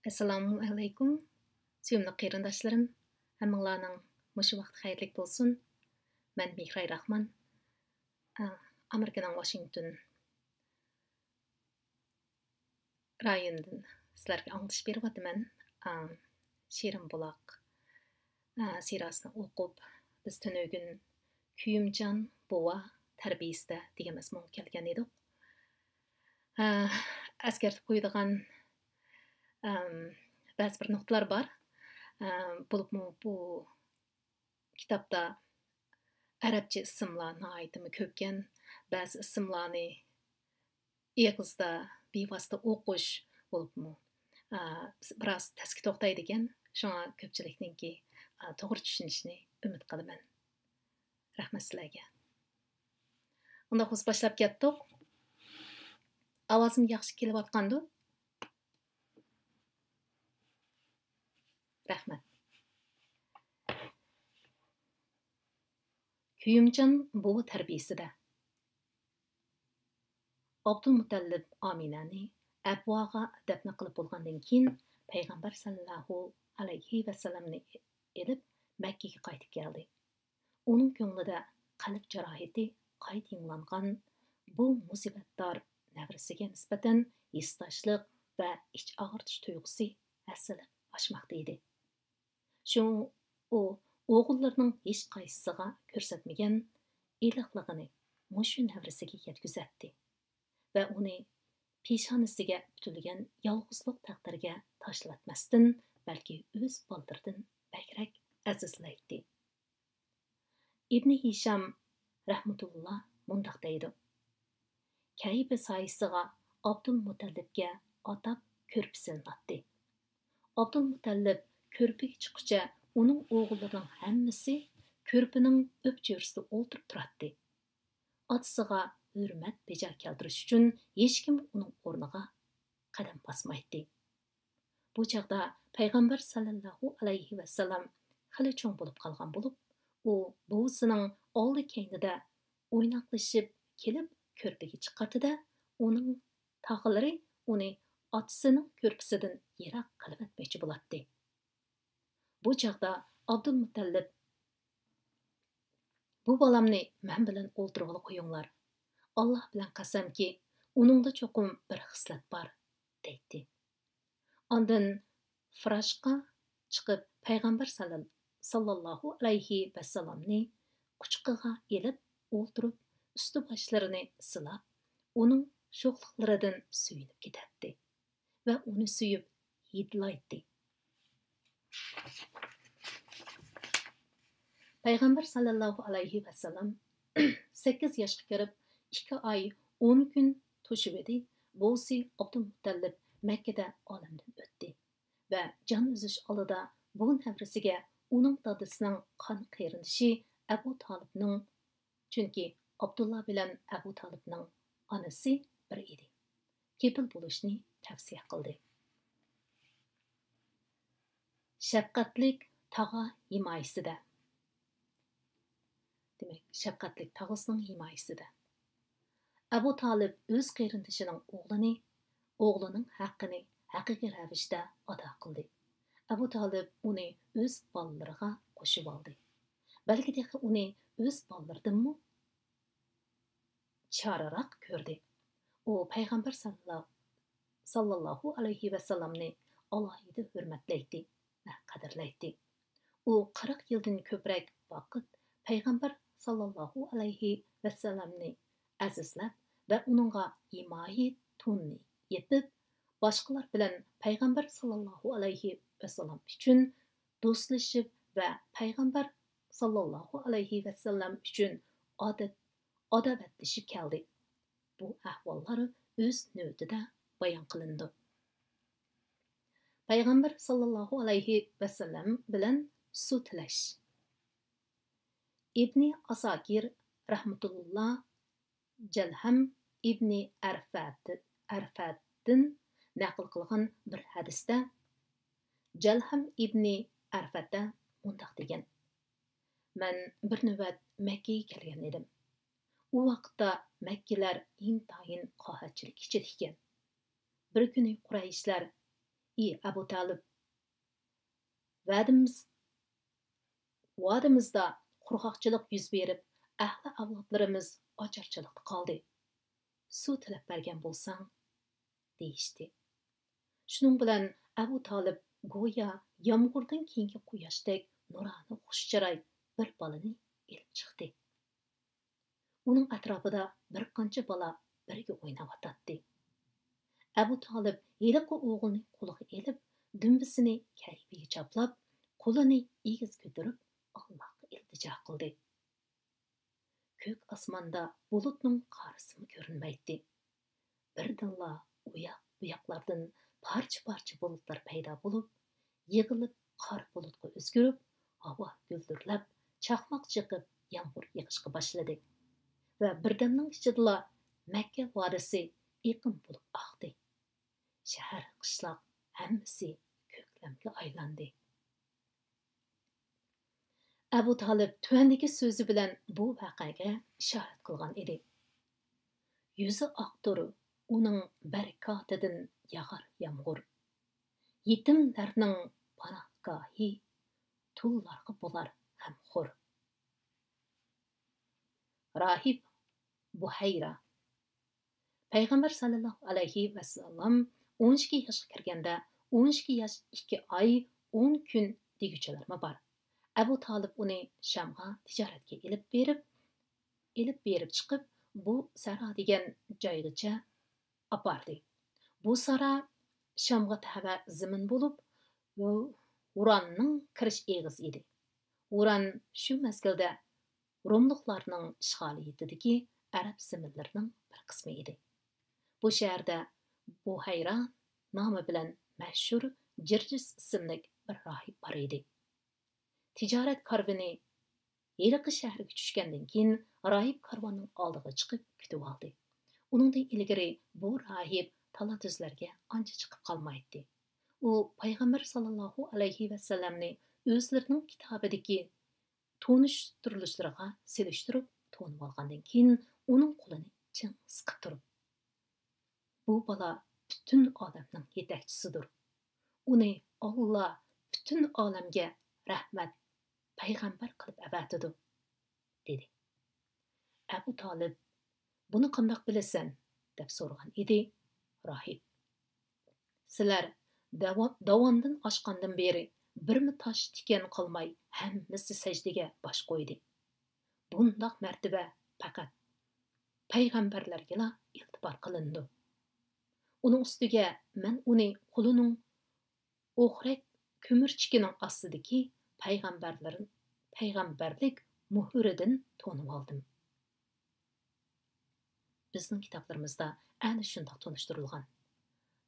Assalomu alaykum. Suyumli qarindoshlarim, hammanglarning mushu vaqt xayrlik bo'lsin. Men Mihray Rahman. Amerikaning Washington rayonidan sizlarga anglatish beryapman. Shirin buloq sirasini o'qib, biz tunugin Kuyimjon bova tarbiyasida degan mazmun kelgan edik. Askartib qo'yadigan ba'zi bir nuqtalar bor. Bu kitobda arabcha ismlar nihoyatda ko'pkan. Ba'zi ismlarni egizda bevosita o'qish bo'libmi biroz tasga to'xtaydigan. Shunga ko'pchilikninki to'g'ri tushunishini umid qilaman. Rahmat sizlarga. Unda biz boshlab ketdik. Ovozim yaxshi kelyotgandi? Rahmat. Kuyimjon bu tarbiyasida Abdulmutallib Aminani Abvoga dafn qilib bo'lgandan keyin payg'ambar sallallohu alayhi vasallamni elib Makkaga qaytib keldi. Uning ko'nglida qalb jarohati qayta yanglangan bu musibatdor navrasiga nisbatan hissdoshlik va ich og'ritish tuyg'usi asilib oshmoqda edi. Shu u o'g'illarining hech qaysisiga ko'rsatmagan iliqligini mushu navrasiga yetkazatdi va uni peshonasiga tutilgan yolg'izlik taqdiriga tashlatmasdan, balki o'z boldiridan bakrak azizlaydi. Ibn Hisham rahmatulloh mundoq deydi: Kayba soyisiga Abdulmutallibga atab ko'rpa silinadi. Abdulmutallib ko'rpaga chiqqucha uning o'g'illarining hammasi ko'rpaning o'pcho'risida o'ltirib turadi. Otasiga hurmat bejo keltirish uchun hech kim uning o'rniga qadam bosmaydi. Bu chaqda payg'ambar sallallohu alayhi vasallam xili cho'ng bo'lib qolgan bo'lib, u buvisining oldi keynida o'ynoqlashib kelib ko'rpaga chiqadi-da, uning tog'alari uni otasining ko'rpasidan yiroq qilib etmoqchi bo'ladi. Bu chaqda Abdulmutallib: bu bolamni men bilan o'ltirg'ili qo'yinglar. Alloh bilan qasamki, uningda cho'qim bir xislat bor, deydi. Ondan firashqa chiqib payg'ambar sallallohu alayhi vasallamni quchqiga elib o'ltirib, usti boshlarini silab, uning sho'xliqlaridan suyunib ketadi va uni suyib hidlaydi. Payg'ambar sallallohu alayhi vasallam 8 yoshga kirib 2 oy 10 kun to'shib edi. Bo'lsi Abdulmutallib Makkada olamdan o'tdi va jon uzish oldida bu navrasiga uning dadasining qon qarindoshi Abu Talibning, chunki Abdullah bilan Abu Talibning onasi bir edi, kepil bo'lishni tavsiya qildi. Shafqatlik tog'a himoyasida. Demak, shafqatlik tog'asining himoyasida. Abu Talib o'z qarindoshining o'g'lining haqqini haqiqiy ravishda ado qildi. Abu Talib uni o'z bolalariga qo'shib oldi. Balki de uni o'z bolalaridanmi chararoq ko'rdi. U payg'ambar sallallohu alayhi vasallamni alohida hurmatlaydi va qadrlaydi. U 40 yildan ko'proq vaqt payg'ambar sallallohu alayhi vasallamni azizlab va uningga himoya tunni yetib, boshqalar bilan payg'ambar sallallohu alayhi vasallam uchun do'stlashib va payg'ambar sallallohu alayhi vasallam uchun adovatlashib keldi. Bu ahvollar o'z navbatida bayon qilindi. Payg'ambar sallallohu alayhi vasallam bilan sutlash. Ibn Asakir rahmatulloh Jalham ibn Arfat'dan naql qilgan bir hadisda Jalham ibn Arfatda mundoq degan: Men bir navbat Makkaga kelgan edim. U vaqtda Makkilar intayin qohatchilik ichida ekan. Bir kuni Qurayshlar ey Abu Talib, vadimizda qurg'oqchilik yuz berib, ahli avlodlarimiz ocharchilikda qoldi. Suv tilab bergan bo'lsang, deyishdi. Shuning bilan Abu Talib go'yo yomg'irdan keyingi quyoshdek nurani xushchiroy bir bolani elib chiqdi. Uning atrofida bir qancha bola birga o'ynayotdi. Abu Talib yeliqi o'g'ilni qo'liga elib, dumbisini kayfiga chaplab, qo'lini egiz ko'tarib, Allohga iltijo qildi. Ko'k osmonda bulutning qarisi ko'rinmaydi. Birdinla bu yoqlardan parcha-parcha bulutlar paydo bo'lib, yig'ilib qor bulutga o'zgarib, havo guldirlab, chaqmoq chiqib, yomg'ir yog'ishga boshladi. Va birdamning ichida Makka vodisi iqim bo'lib oqdi. Shahar, qishloq hammasi ko'klamga aylandi. Abu Talib tuvandagi so'zi bilan bu voqeaga ishorat qilgan edi. Yuzi oqdir, uning barkotidan yog'ar yomg'ir. Yetimlarning panohgohi, tullarga bo'lar hamxo'r. Rahib Buhayra. Payg'ambar sallallohu alayhi vasallam 12 yoshga kirganda 12 yosh 2 oy 10 kun deguchilarma bor. Abu Talib uni Shamga tijoratga elib berib chiqib, bu Sara degan joygacha apardi. Bu Sara Shamga tava zimin bo'lib, Uranning kirish eg'iz edi. Uran shu mazgilda Rumliqlarning ishg'oliyatidagi arab ziminlarining bir qismi edi. Bu shaharda Buhayra nomi bilan mashhur Jirjis ismli bir rohib bor edi. Tijorat karvoni Yeliqi shahriga tushgandan keyin rohib karvonning oldiga chiqib kutib oldi. Uningdan ilgari bu rohib talatuzlarga ancha chiqib qolmaydi. U payg'ambar sallallohu alayhi vasallamni o'zlarining kitobidagi tonishtirishlariga selishtirib to'nib olgandan keyin uning qo'lini ching siqib turib, bu bola butun olamning yetakchisidir. Uni Alloh butun olamga rahmat payg'ambar qilib avatidi, dedi. Abu Talib, buni qandoq bilasan, deb so'ragan edi rohib. Sizlar davondan oshgandan beri birmi tosh tikan qolmay hammasi sajdaga bosh qo'ydi. Bundoq martaba faqat payg'ambarlarga iltibor qilindi. Uning ustiga men uni qo'lining o'xrak ko'mirchikining ostidagi payg'ambarlik muhridan to'nib oldim. Bizning kitoblarimizda ana shunday tonishtirilgan,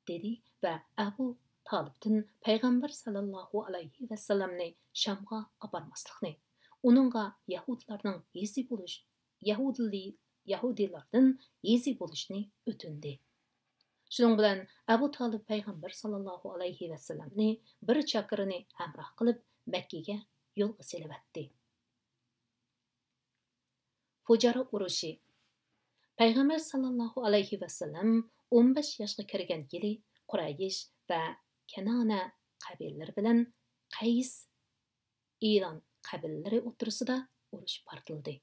dedi va Abu Talibdan payg'ambar sallallohu alayhi vasallamni Shamga aparmaslikni, uningga Yahudilardan yezi bo'lishni o'tindi. Shuning bilan Abu Talib payg'ambar sallallohu alayhi vasallamni bir chaqirini hamroh qilib Makkaga yo'lga selavatdi. Fujara urushi. Payg'ambar sallallohu alayhi vasallam 15 yoshga kirgan yili Quraysh va Kanana qabilalari bilan Qays Ilan qabilalari o'rtasida urush portildi.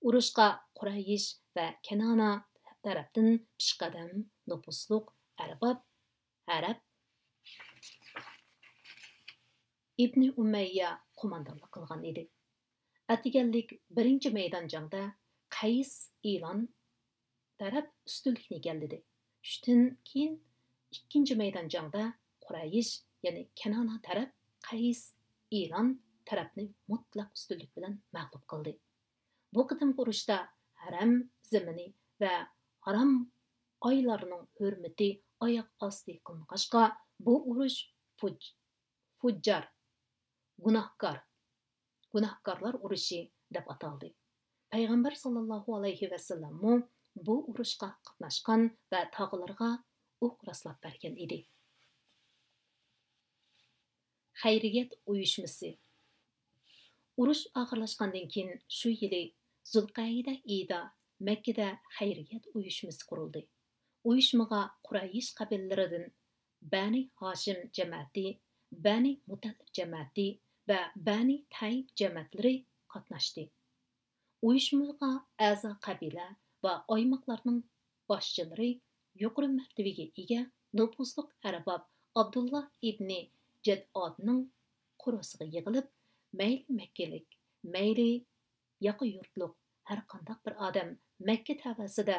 Urushga Quraysh va Kanana tarafdan pishqadam nupusluq Arab Ibn Umayya qo'mondonlik qilgan edi. Atiganlik birinchi maydon jangda Qays Ilan taraf ustunlikni egalladi. Shundan keyin ikkinchi maydon jangda Quraysh, ya'ni Kanana taraf Qays Ilan tarafni mutlaq ustunlik bilan mag'lub qildi. Bu qitimki urushda haram zimini va haram oylarning hurmati oyoq osti qilinqashqa, bu urush Fujjar, gunohkorlar urushi deb ataldi. Payg'ambar sallallohu alayhi vasallam bu urushga qatnashgan va tog'larga o'q raslab bergan edi. Xayriyat uyushmasi. Urush og'irlashgandan keyin shu yili Zulqayda oyida Makkada xayriyat uyushmasi qurildi. Uyushmaga Quraysh qabilalaridan Bani Hashim cemaati, Bani Mutallib cemaati va Bani Tayyib cemaatlari qatnashdi. Uyushmaga a'zo qabila va oymoqlarning boshchilari yuqori martabaga ega nüfuzli arbob Abdullah ibn Jad'odning qurosiga yig'ilib, mayli makkalik, mayli yaqi yurtliq har qanday bir odam Makka tavasida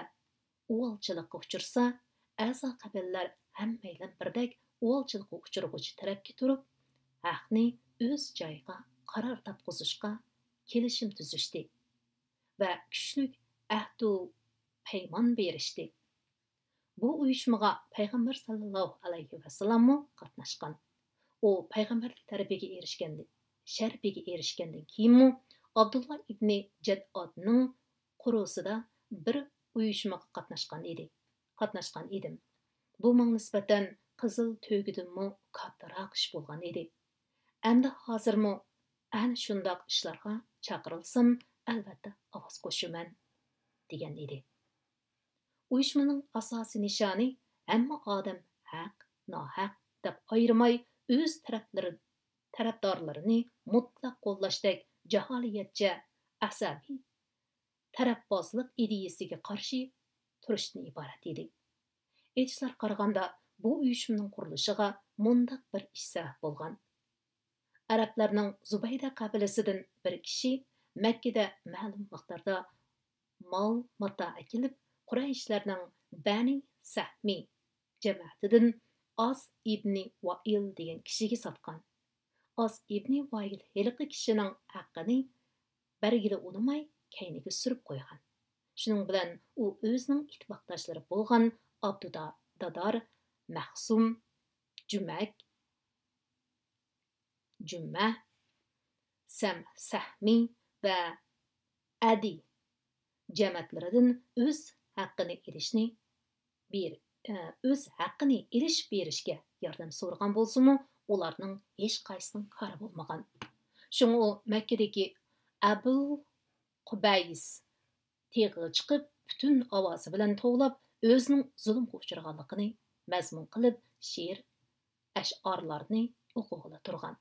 uvolchilikqa uchirsa, a'zo qabilalar hammaylan birdek uvolchilikqa uchirg'uvchi tarafga turib, haqni o'z joyiga qaror topqizishga kelishim tuzishdi va kuchli ahdu paymon berishdi. Bu uyushmaga payg'ambar sallallohu alayhi vasallammo qatnashgan. U payg'ambarlik sharbiga erishgandan keyinmi Abdullah ibn Jad'odning qurusida bir uyushmaga qatnashgan edim. Bu menga nisbatan qizil to'gidimmi kattaroq ish bo'lgan edi. Endi hozirmi ana shundoq ishlarga chaqirilsam, albatta ovoz qo'shaman degan edi. Uyushmaning asosiy nishoni hamma odam haq, nohaq deb ayirmay o'z tarafdorlarini mutlaq qo'llashdek jaholiyatcha asabiy tarafbozlik ideyasiga qarshi turishdan iborat edi. Aytishlar qaraganda bu uyushmaning qurilishiga mundaq bir ish sabab bo'lgan. Arablarning Zubayda qabilasidan bir kishi Makkada ma'lum miqdorda mol mato kelib, Qurayshlarning Bani Sahmi jamoatidan As ibn Vail degan kishiga sotgan. As ibn Vail heliqi kishining haqqini bergili unamay kayniga surib qo'ygan. Shuning bilan u o'zining ittifoqdoshlari bo'lgan Dadar, Mahsum, Jumma, Sahmi va Adi jamoatlaridan o'z haqqini ilish berishga yordam so'ragan bo'lsa-mu, ularning hech qaysisining qari bo'lmagan. Shunga u Makkadagi Abu Qubays teg'iga chiqib, butun ovozi bilan to'g'lab, o'zining zulmga uchraganligini mazmun qilib, she'r, ash'orlarni o'qig'ili turgan.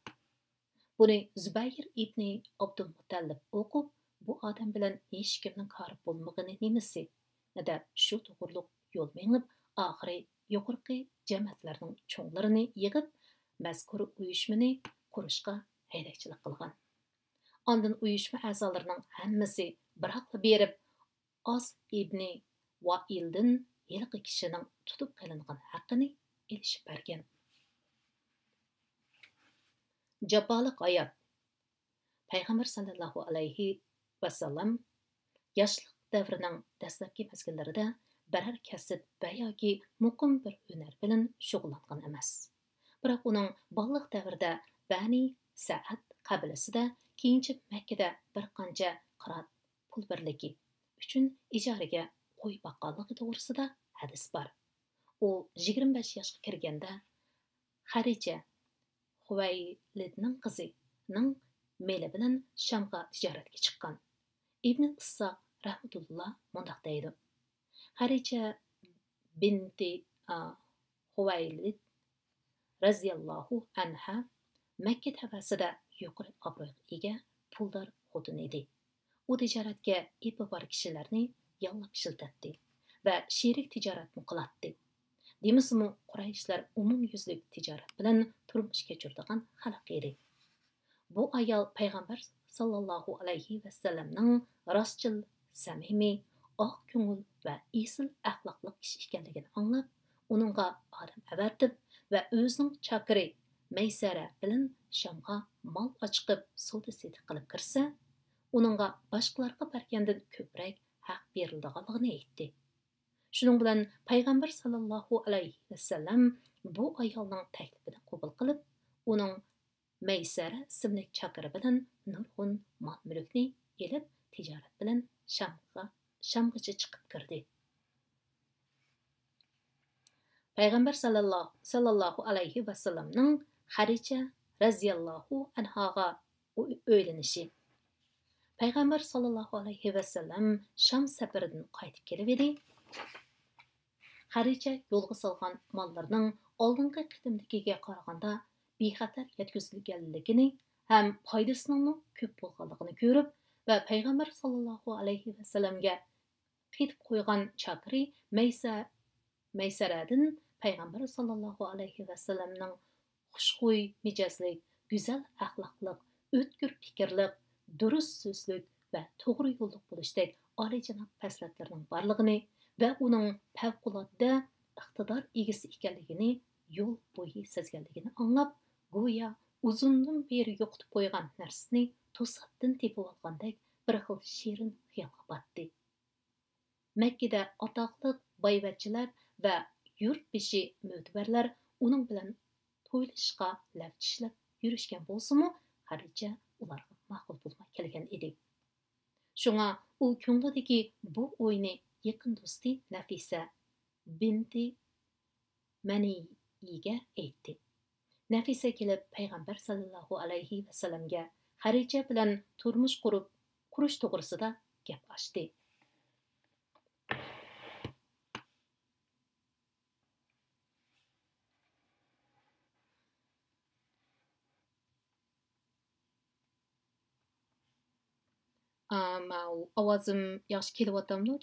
Buni Zubayr ibn Abdulmutallib o'qib, bu odam bilan hech kimning qari bo'lmagani nimasi? Deb shu to'g'riliq yo'l mengib, oxiri yuqorqi jamoatlarning cho'nglarini yig'ib, mazkur uyushmani qurishga haydakchilik qilgan. Ondan uyushma a'zolarining hammasi biroqla berib, As ibn Vaildan heliqi kishining tutib qilingan haqqini ilishib bergan. Jaboliq hayot. Payg'ambar sallallohu alayhi vasallam yoshlik davrining dastlabki mezgillarida biror kasb va yoki muqim bir hunar bilan shug'ullangan emas. Biroq uning bolalik davrida Bani Sa'ad qabilasida, keyincha Makkada bir qancha qirat pul birligi uchun ijaraga qo'y boqqanligi to'g'risida hadis bor. U 25 yoshga kirganda Xarija Xuvaylidning qizining meli bilan Shamga tijoratga chiqqan. Ibn Issa rahmatulloh mundaq deydi. Xarija binti Xuvaylid raziyallohu anha Makka tavasida yuqori obro'ga ega puldor xotin edi. U tijoratga ipi bor kishilarni yollab ishlatdi va sherik tijoratni qilatdi. Demismi, Qurayshlar umumyuzlik tijorat bilan turmush kechiradigan xalq edi. Bu ayol payg'ambar sallallohu alayhi vasallamning rostchil, samimiy, oq ko'ngil va esil axloqli kishi ekanligini anglab, uningga odam avatib va o'zining chakiri Maysara bilan Shamga mol ochqib savdo setiq qilib kirsa, uningga boshqalarga bergandan ko'proq haq berilganligini aytdi. Shuning bilan payg'ambar sallallohu alayhi vasallam bu ayolning taklifini qabul qilib, uning Maysara ismli chakiri bilan nurg'un mol-mulkni elib tijorat bilan Shamgacha chiqib kirdi. Payg'ambar sallallohu alayhi vasallamning Xarija raziyallohu anhaga o'ylanishi. Payg'ambar sallallohu alayhi vasallam Sham safaridan qaytib kelib edi. Xarija yo'lga solgan mollarning oldingi qitimdagiga qaraganda bexatar yetkazilganligini ham foydasining ko'p bo'lganligini ko'rib va payg'ambar sallallohu alayhi vasallamga qetib qo'ygan chakri Maysaradan payg'ambar sallallohu alayhi vasallamning xushxuy mijozlik, go'zal axloqliq, o'tkir fikrliq, durust so'zlik va to'g'ri yo'lliq bo'lishdek oliyjanob fazilatlarning borligini va uning favqulodda iqtidor egasi ekanligini yo'l bo'yi sezganligini anglab, go'yo uzundan beri yo'qotib qo'ygan narsasini to'satdan tepib olgandek bir xil shirin xiyolga batdi. Makkada atoqliq boyvachchilar va yurt beshi mo'tibarlar uning bilan to'ylashga laftishlab yurishgan bo'lsa-mu, haricha ularga ma'qul bo'lmay kelgan edi. Shunga u ko'nglidagi bu o'yni yaqin do'sti Nafisa binti Maniyiga aytdi. Nafisa kelib payg'ambar sallallohu alayhi vasallamga haricha bilan turmush qurish to'g'risida gap ochdi. Ovozim yaxshi kelyaptimi,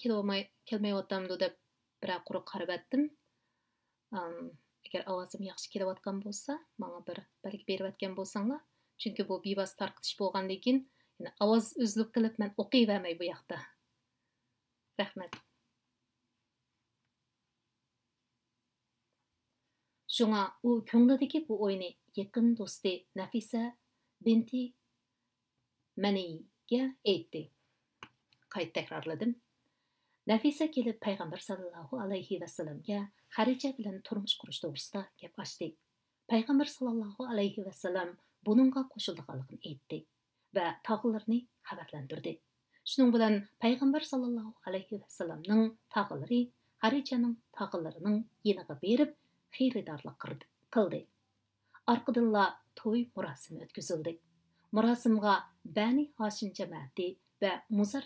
kelmayaptimi deb bir quruq qarab etdim. Agar ovozim yaxshi kelayotgan bo'lsa, menga bir belgi berib etgan bo'lsanglar, chunki bu bevosita tarqitish bo'lgandan keyin ovoz uzilib qilib men o'qiyvermay bu yoqda. Rahmat. Shunga u ko'nglidagi bu o'yni yaqin do'sti Nafisa binti Maniga aytdi. Qayta takrorladim. Nafisa kelib payg'ambar sallallohu alayhi vasallamga Xarija bilan turmush qurish to'g'risida gap ochdi. Payg'ambar sallallohu alayhi vasallam buningga qo'shilganligini aytdi va tog'larni xabarlantirdi. Shuning bilan payg'ambar sallallohu alayhi vasallamning tog'lari Xarijaning tog'larining yeniga berib xiyridorlik qildi. Orqadanla to'y murosimi o'tkazildi. Murosimga Bani Hoshim jamoati va Muzar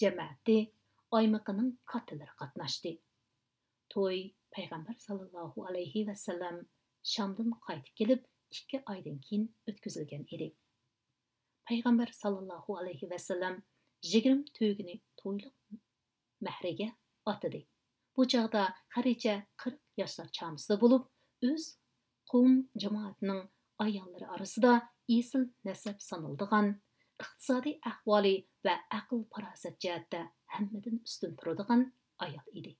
jamoati oymiqining katalari qatnashdi. To'y payg'ambar sallallohu alayhi vasallam Shamdan qaytib kelib 2 oydan keyin o'tkazilgan edi. Payg'ambar sallallohu alayhi vasallam 20 to'ygini to'yliq mahriga otadi. Bu chog'da Xarija 40 yoshlar chamasida bo'lib, o'z qavm jamoatining ayollari orasida esil nasab sanaldigan, iqtisodiy ahvoli va aql farosat jihatda hammadan ustun turadigan ayol edi.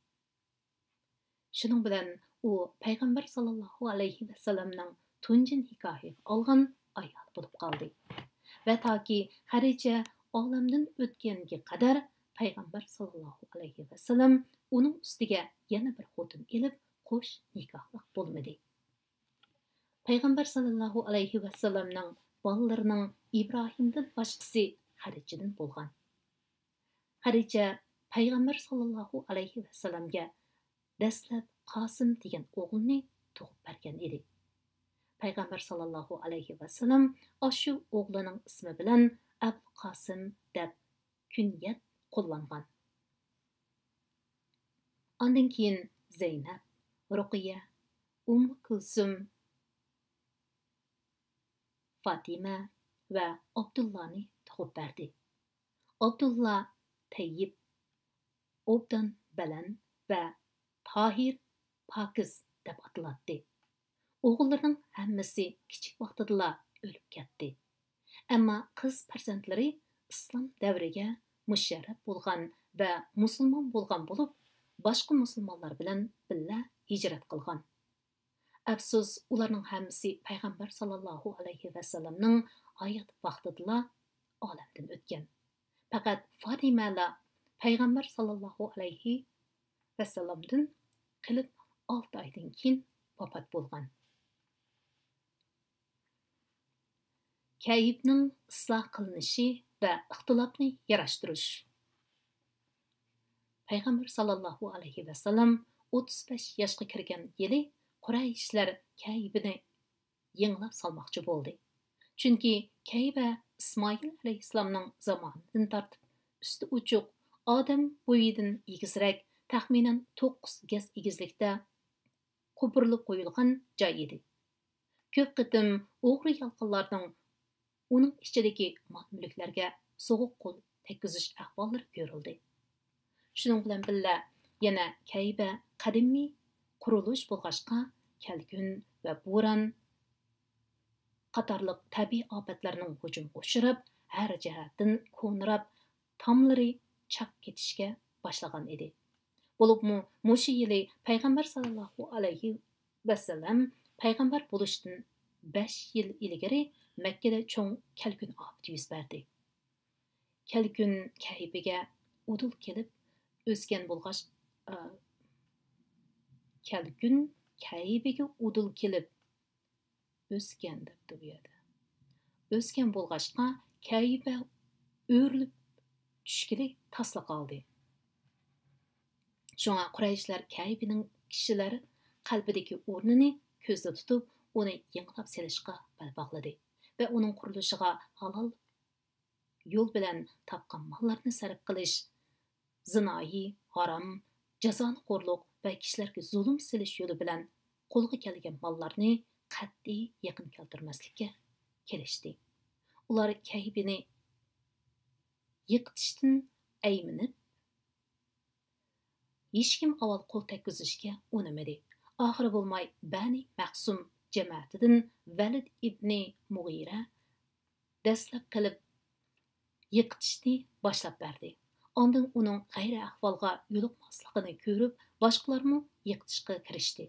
Shuning bilan u payg'ambar sallallohu alayhi vasallamning tunji nikohi olgan ayol bo'lib qoldi. Va toki Xarija olamdan o'tganiga qadar payg'ambar sallallohu alayhi vasallam uning ustiga yana bir xotin elib qo'sh nikohliq bo'lmadi. Payg'ambar sallallohu alayhi vasallamning bolalarining Ibrohimdan boshqasi Xarijadan bo'lgan. Xarija payg'ambar sallallohu alayhi vasallamga dastlab Qosim degan o'g'ilni tug'ib bergan edi. Payg'ambar sallallohu alayhi vasallam shu o'g'lining ismi bilan Abul Qosim deb kunyat qo'llangan. Ondan keyin Zaynab, Ruqiya, Kulsum, Fatima va Abdullani tug'ib berdi. Abdullah Tayyib, Obdan Balan va Tahir Pokiz deb ataladi. O'g'illarning hammasi kichik vaqtida o'lib ketdi. Ammo qiz farzandlari islom davriga musharraf bo'lgan va musulmon bo'lgan bo'lib, boshqa musulmonlar bilan birga hijrat qilgan. Afsus, ularning hammasi payg'ambar sallallohu alayhi vasallamning hayot vaqtida olamdan o'tgan. Faqat Fatima payg'ambar sallallohu alayhi vasallamdan qilib 6 oydan keyin vafot bo'lgan. Kayibning isloh qilinishi va ixtilofni yarashtirish. Payg'ambar sallallohu alayhi vasallam 35 yoshga kirgan yili Qurayshlar Kaybini yanglab salmoqchi bo'ldi. Chunki Kayba Ismoil alayhissalomning zamonidan tortib usti uchuq, odam bo'yidan egizrak, taxminan 9 gaz egizlikda qo'pirilib qo'yilgan joy edi. Ko'p qitim o'g'ri yalqinlarning uning ichidagi mol-mulklarga so'g'uq qo'l tekkizish ahvollari ko'rildi. Shuning bilan birga yana Kayba qadimiy qurilish bo'lg'achqa kalkun va bo'ron qatorliq tabiiy ofatlarning hujumga uchrab, har jihatdan ko'nrab, tomlari chaq ketishga boshlagan edi. Bo'libmi, mushu yili payg'ambar sallallohu alayhi vasallam payg'ambar bo'lishdan 5 yil ilgari Makkada cho'ng kalkun ofati yuz berdi. Kalkun Kaybiga udul kelib o'sgan bo'lg'ach kalkun Kaybiga udul kelib o'sgan debdi bu yerda. O'sgan bo'lg'achqa Kayba o'rilib tushkili tasla qoldi. Şoňa Qurayşlar Kaybining kişilari qalbidagi o'rnini ko'zda tutib, uni yanglab selishga bel bog'ladi va uning qurilishiga halol yo'l bilan topgan mollarni sarf qilish, zinoyi, harom, jazonxo'rlik va kishilarga zulm silish yo'li bilan qo'lga kelgan mollarni qat'iy yaqin keltirmaslikka kelishdi. Ular Kaybini yiqitishdan ayminib, hech kim avval qo'l tekkizishga unamadi. Oxiri bo'lmay Bani Maqsum jamoatidan Valid ibn Mughira dastlab qilib yiqitishni boshlab berdi. Ondan uning g'ayri ahvolga yo'liqmasligini ko'rib, boshqalarmi yiqitishga kirishdi.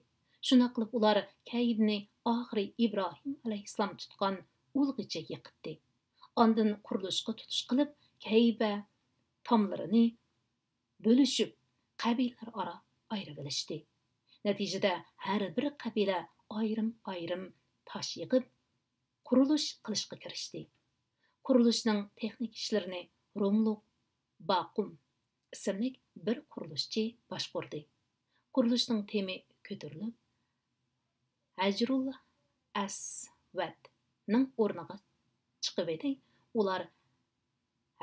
Shuna qilib ular Kaybni oxiri Ibrohim alayhissalom tutgan ulg'icha yiqitdi. Ondan qurilishga tutish qilib, Kayba tomlarini bo'lishib, qabilalar ara ayrib olishdi. Natijada har bir qabila ayrim tosh yig'ib qurilish qilishga kirishdi. Qurilishning texnik ishlarini Romluq Baqum ismli bir qurilishchi boshqardi. Qurilishning temi ko'tarilib, Hajrul Aswadning o'rniga chiqib edi. Ular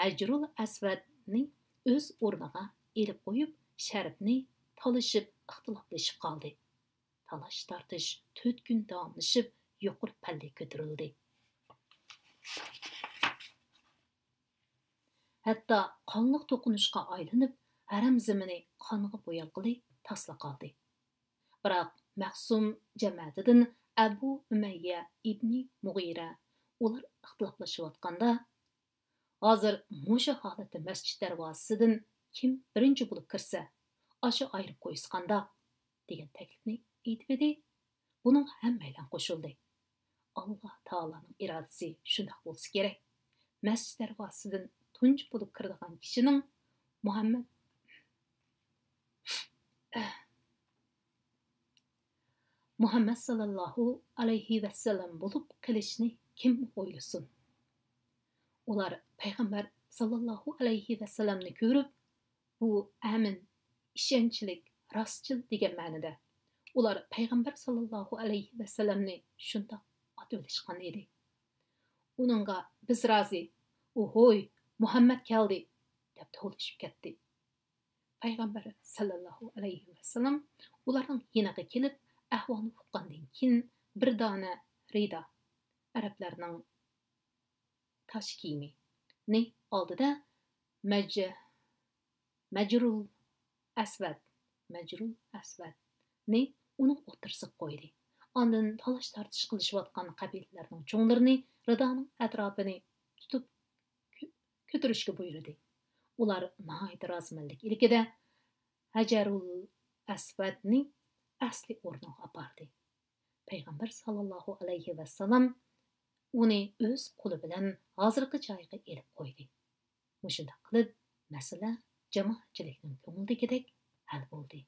Hajrul Aswadning o'z o'rniga elib qo'yib, sharifni talishib, ixtiloflashib qoldi. Talash tortish 4 kun davomlashib, yuqori palli ko'tarildi. Hatto qonliq to'qinishga aylanib, haram zamini qonga bo'yalg'ili tasla qoldi. Biroq Maqsum jamoatidan Abu Umayya ibn Mughira ular ixtiloflashayotganda, hozir mushu holatda masjid darvozasidan kim birinchi bo'lib kirsa, ashu ayirib qo'yisqanda degan taklifni aytib edi. Buning hammaydan qo'shildi. Alloh taolaning irodasi shunday bo'lsa kerak. Masjid darvozasidan tunji bo'lib kiradigan kishining Muhammad sallallohu alayhi vasallam bo'lib qilishni kim o'ylasin? Ular payg'ambar sallallohu alayhi vasallamni ko'rib, bu amin, ishonchlik, rostchil degan ma'noda. Ular payg'ambar sallallohu alayhi vasallamni shunda ot o'lishgan edi. Uningga biz rozi, "Ohoy, Muhammad keldi" deb to'lishib ketdi. Payg'ambar sallallohu alayhi vasallam ularning yeniga kelib, ahvolni uqqandan keyin bir dona rida, arablarning tosh kiyimi ni oldida Majrul Asvad ni uning o'tirsiq qo'ydi. Ondan talash tartish qilishayotgan qabilalarning cho'nglarini ridoning atrofini tutib ko'tarishga buyurdi. Ular nihoyat rozimalik ilkida Hajarul Aswadning asli o'rniga apardi. Payg'ambar sallallohu alayhi vasallam uni o'z qo'li bilan hozirgi joyiga elib qo'ydi. Shunday qilib, masala jamoatchilikning ko'ngildagidek hal bo'ldi.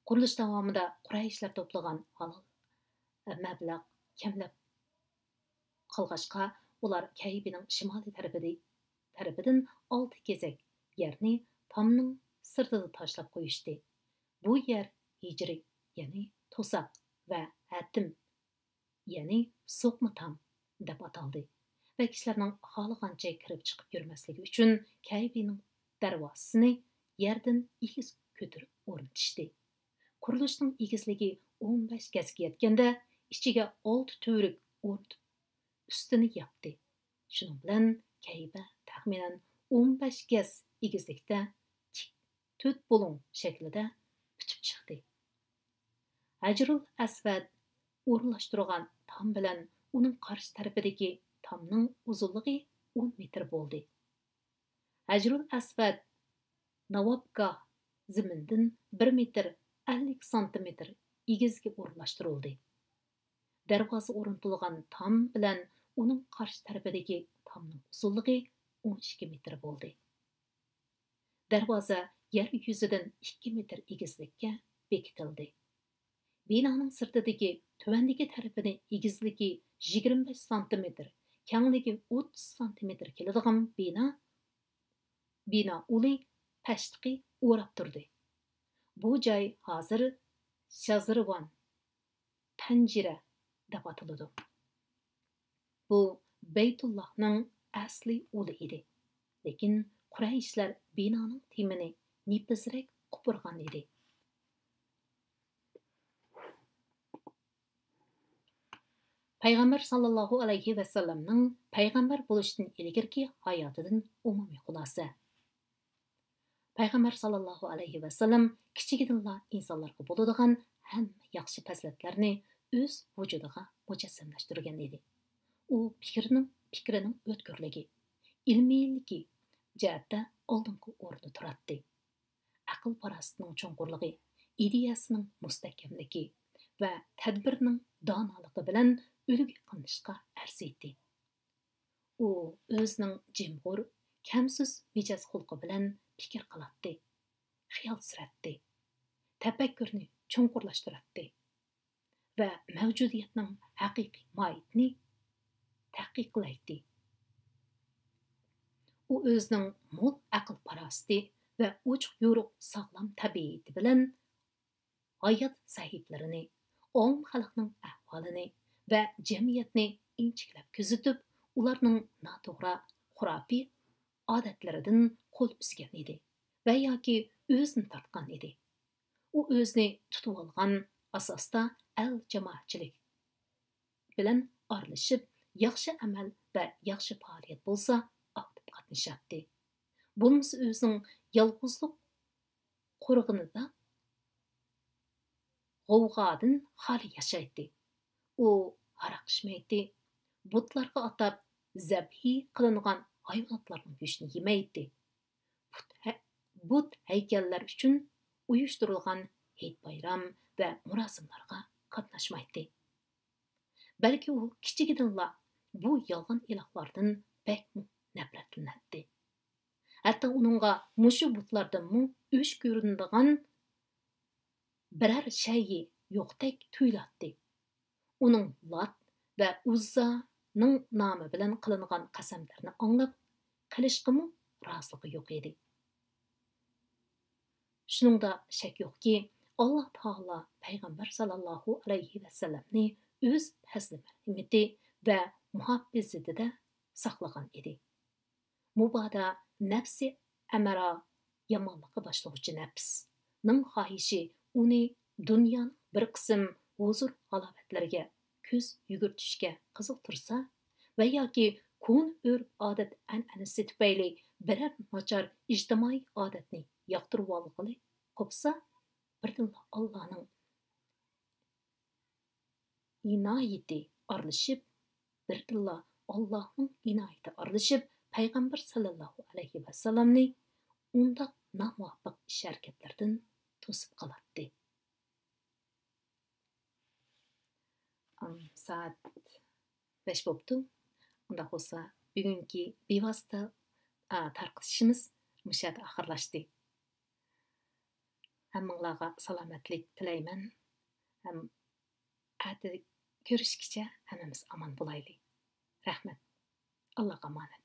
Qurilish davomida Qurayshlar to'plagan halol mablag' kamlab qolg'achqa, ular Kaybining shimoliy tarafidan 6 kezak yerni tomning sirtida tashlab qo'yishdi. Bu yer hijri, ya'ni to'saq va hatim, ya'ni so'qma tom deb ataldi. Va kishilarning xohlagancha kirib chiqib yurmasligi uchun Kaybining darvozasini yerdan egiz ko'tarib o'rnatishdi. Qurilishning egizligi 15 gazga yetganda ichiga 6 to'rik o'rnatib, ustini yapdi. Shuning bilan Kayba taxminan 15 gaz egizlikda tik 4 bo'lum shaklida bitib chiqdi. Hajrul Asvad o'rnashtirgan tam bilan uning qarshi tarafidagi tamning uzunligi 10 metr bo'ldi. Hajrul Asvad Navobgah zimindan 1 metr 50 santimetr egizga o'rnashtirildi. Darvoza o'rnatilgan tam bilan uning qarshi tarafidagi tamning uzunligi 12 metr bo'ldi. Darvoza yer yuzidan 2 metr egizlikka bekitildi. Binoning sirtidagi tuvandagi tarafini egizligi 25 santimetr, kengligi 30 santimetr keladigan bino uli pastqi o'rab turdi. Bu joy hozir Shazirvan Panjira deb ataladi. Bu Beytullahning asli uli edi. Lekin Qurayshlar binoning temini nipizrak qupurgan edi. Payg'ambar sallallohu alayhi va sallamning payg'ambar bo'lishdan ilgirki hayotidan umumiy xulosa. Payg'ambar sallallohu alayhi va sallam kichigidinla insonlarga bo'ladigan hamma yaxshi fazilatlarni o'z vujudiga mujassamlashtirgan edi. U fikrining o'tkirligi, ilmiyligi jihatda oldingi o'rinda turadi. Aql farosatining cho'nqurligi, ideyasining mustahkamligi va tadbirning donoligi bilan ulgu qilinishga arziydi. U o'zining jimg'ur, kamsiz mijoz xulqi bilan fikr qiladi, xiyol suratdi, tafakkurni cho'nqurlashtiradi va mavjudiyatning haqiqiy mohiyatini tahqiqlaydi. U o'zining mo'l aql farosati va ochiq yo'ruq sog'lom tabiati bilan hayot sahiflarini, om xalqning ahvolini va jamiyatni inchiklab kuzatib, ularning noto'g'ri, xurafiy odatlaridan qo'l usgan edi va yoki o'zini tortgan edi. U o'zini tutib olgan asosda al jamoatchilik bilan aralashib, yaxshi amal va yaxshi faoliyat bo'lsa, aktiv qatnashadi. Bunisi o'zining yolg'izlik qo'rg'inida g'ovg'odan xoli yashaydi. U aroq ichmaydi, butlarga atab zabhi qilingan hayvonotlarning go'shtini yemaydi. But haykallar uchun uyushtirilgan hayit bayram va murosimlarga qatnashmaydi. Balki u kichigidinla bu yolg'on ilohlardan bak nafratlanadi. Hatto uningga mushu butlardanmi o'sh ko'rinadigan biror shayi yo'qdek tuyuladi. Uning Lat va Uzzaning nomi bilan qilingan qasamlarni anglab qilishqimi roziligi yo'q edi. Shuningda shak yo'qki, Alloh taolo payg'ambar sallallohu alayhi va sallamni o'z fazli marhamati va muhabbizatida saqlagan edi. Mubodo nafsi amara yomonlikqa boshlovchi nafsning xohishi uni dunyoning bir qism huzur halovatlariga ko'z yugurtishga qiziqtirsa va yoki kun urf odat an'anasi tufayli biror nachar ijtimoiy odatni yoqtirib olg'ili qopsa, birdinla Allohning inoyati aralashib, payg'ambar sallallohu alayhi va sallamni unda nomuvofiq ish harakatlardan to'sib qoladi. Soat 5 bo'pti. Unda bo'lsa, bugungi bevosita tarqatishimiz mushada oxirlashdi. Hammanglarga salomatlik tilayman. Ko'rishguncha hammamiz omon bo'laylik. Rahmat. Allohga omonat.